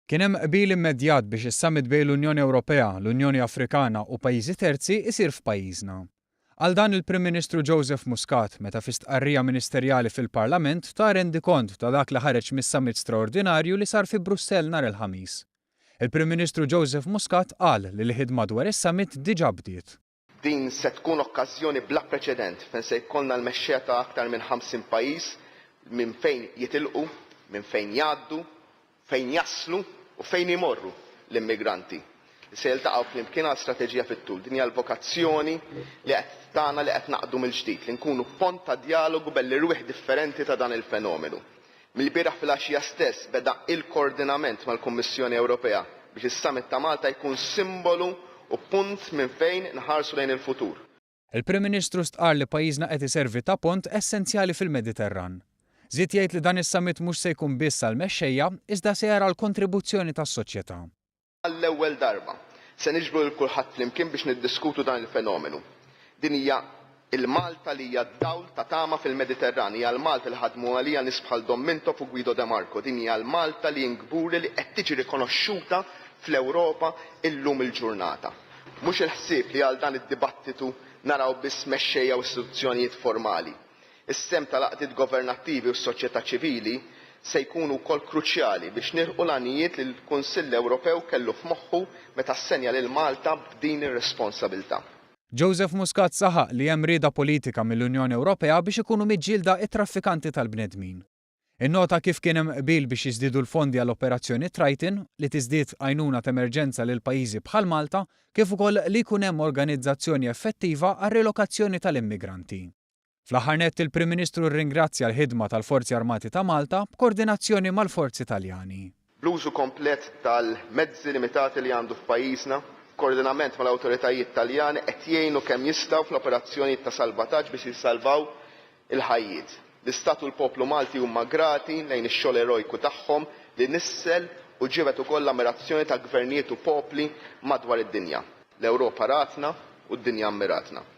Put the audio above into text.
Kien hemm qbil immedjat biex is-summit bejn l-Unjoni Ewropea, l-Unjoni Afrikana u pajjiżi terzi isir f'pajjiżna. Għal dan il-Prim Ministru Joseph Muscat meta fi stqarrija ministerjali fil-Parlament ta' rendikont ta' dak li ħareġ mis-summit straordinarju li sar fi Brussell nhar il-Ħamis. Il-Prim Ministru Joseph Muscat qal li l-ħidma dwar is-summit diġà bdiet. Din se tkun okkażjoni bla preċedent fejn se jkollna l-mexxejja ta' aktar minn 50 pajjiż minn fejn jitilqu, minn fejn jgħaddu, fejn jaslu u fejn imorru l-immigranti. Se jiltaqgħu flimkien għal strateġija fit-tul. Din hija l-vokazzjoni li qed tagħna li qed naqdu mill-ġdid, li nkunu pont ta' dialogu bell-irwieħ differenti ta' dan il-fenomenu. Mill-bieraħ fil-għaxija stess beda il-koordinament mal-Kummissjoni Ewropea biex is-summit ta' Malta jkun simbolu u punt minn fejn nħarsu lejn il-futur. Il-Prim Ministru stqar li pajjiżna qed iservi ta' pont essenzjali fil-Mediterran. Żied jgħid li dan is-summit mhux se jkun biss għall-mexxejja iżda se jara l-kontribuzzjoni tas-soċjetà. Għall-ewwel darba se niġbru lil kulħadd flimkien biex niddiskutu dan il-fenomenu. Din hija il-Malta li hija d-dawl ta' tama fil-Mediterran, hija l-Malta li ħadmu għalija nies bħal Don Mintoff u Guido De Marco. Din hija l-Malta li ngburi li qed tiġi rikonoxxuta fl-Ewropa illum il-ġurnata. Mhux il-ħsieb li għal dan id-dibattitu naraw biss mexxejja u istituzzjonijiet formali. Is-sem tal-għaqdiet governattivi u s-soċjetà ċivili se jkunu wkoll kruċjali biex nilħqu l-għanijiet li l-Kunsill Ewropew kellu f'moħħu meta ssenja lil Malta b'din ir-responsabbiltà. Joseph Muscat saħaq li hemm rieda politika mill-Unjoni Ewropea biex ikunu miġġielda t-traffikanti tal-bnedmin. Innota kif kien hemm qbil biex jiżdiedu l-fondi għall-Operazzjoni Triton li tiżdied għajnuna ta' emerġenza lil pajjiżi bħal Malta kif ukoll li jkun hemm organizzazzjoni effettiva għar-relokazzjoni tal-immigranti. Fl-aħħar nett il-Prim Ministru rringrazzja l-ħidma tal-Forzi Armati ta' Malta b'koordinazzjoni mal-Forzi Taljani. Bl-użu komplett tal-mezzi limitati li għandu f'pajjiżna, koordinament mal-awtoritajiet Taljani qed jgħinu kemm jistgħu fl-operazzjonijiet ta' salvataġġ biex jissalvaw il-ħajjiet. L-Istat u l-poplu Malti huma grati lejn ix-xogħol erojku tagħhom li nissel u ġibet ukoll l-ammirazzjoni ta' gvernijiet u popli madwar id-dinja. L-Ewropa ratna u d-dinja ammiratna.